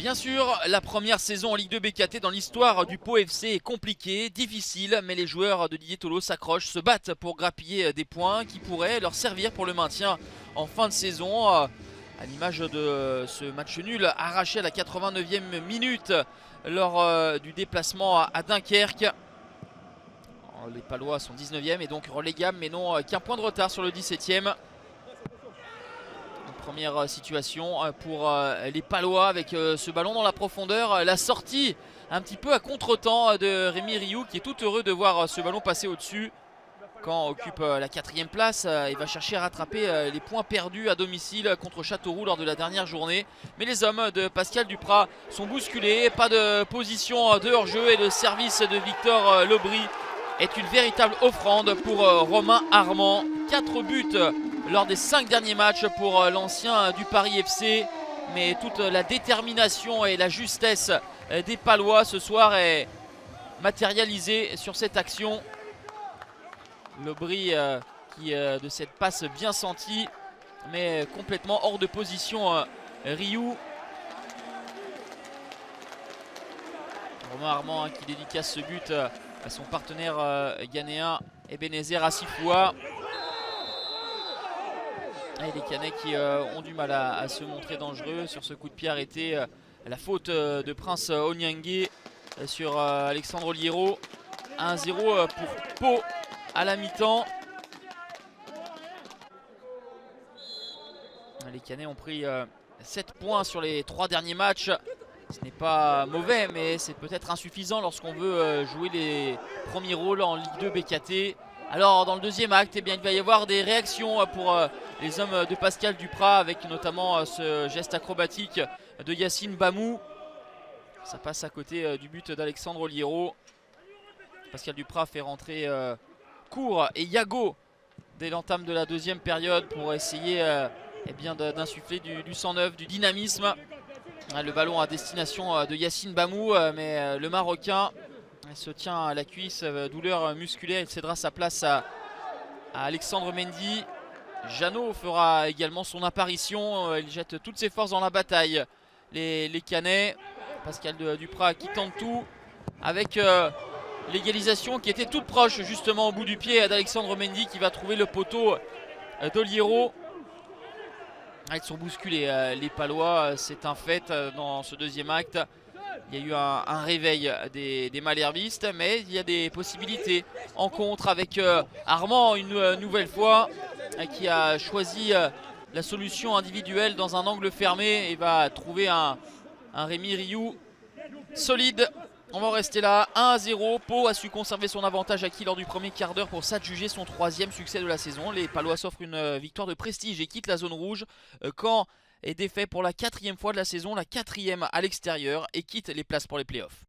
Bien sûr, la première saison en Ligue 2 BKT dans l'histoire du Pau FC est compliquée, difficile, mais les joueurs de Didier Tolo s'accrochent, se battent pour grappiller des points qui pourraient leur servir pour le maintien en fin de saison. À l'image de ce match nul arraché à la 89e minute lors du déplacement à Dunkerque. Les Palois sont 19e et donc relégables, mais n'ont qu'un point de retard sur le 17e. Première situation pour les Palois avec ce ballon dans la profondeur. La sortie un petit peu à contre-temps de Rémi Rioux qui est tout heureux de voir ce ballon passer au-dessus. Caen occupe la 4e place et va chercher à rattraper les points perdus à domicile contre Châteauroux lors de la dernière journée. Mais les hommes de Pascal Duprat sont bousculés. Pas de position de hors-jeu et le service de Victor Lobry est une véritable offrande pour Romain Armand. 4 buts lors des 5 derniers matchs pour l'ancien du Paris FC. Mais toute la détermination et la justesse des Palois ce soir est matérialisée sur cette action. Lobry qui de cette passe bien sentie mais complètement hors de position Rioux. Romain Armand qui dédicace ce but à son partenaire ghanéen Ebenezer Asifoua. Et les Canets qui ont du mal à se montrer dangereux sur ce coup de pied arrêté. La faute de Prince Onyangue sur Alexandre Oliero. 1-0 pour Pau à la mi-temps. Les Canets ont pris 7 points sur les 3 derniers matchs. Ce n'est pas mauvais, mais c'est peut-être insuffisant lorsqu'on veut jouer les premiers rôles en Ligue 2 BKT. Alors dans le deuxième acte, eh bien, il va y avoir des réactions pour les hommes de Pascal Duprat, avec notamment ce geste acrobatique de Yacine Bamou. Ça passe à côté du but d'Alexandre Oliero. Pascal Duprat fait rentrer Cour et Yago dès l'entame de la deuxième période pour essayer eh bien, d'insuffler du sang neuf, du dynamisme. Le ballon à destination de Yacine Bamou, mais le Marocain se tient à la cuisse, douleur musculaire. Il cédera sa place à Alexandre Mendy. Jeannot fera également son apparition. Il jette toutes ses forces dans la bataille. Les Canets. Pascal Duprat qui tente tout avec l'égalisation qui était toute proche justement au bout du pied d'Alexandre Mendy qui va trouver le poteau d'Oliero. Ils sont bousculés les Palois, c'est un fait dans ce deuxième acte. Il y a eu un réveil des malherbistes, mais il y a des possibilités en contre avec Armand une nouvelle fois qui a choisi la solution individuelle dans un angle fermé et va trouver un Rémi Rioux solide. On va en rester là, 1-0. Pau a su conserver son avantage acquis lors du premier quart d'heure pour s'adjuger son 3e succès de la saison. Les Palois s'offrent une victoire de prestige et quittent la zone rouge. Caen est défait pour la 4e fois de la saison, la 4e à l'extérieur, et quitte les places pour les playoffs.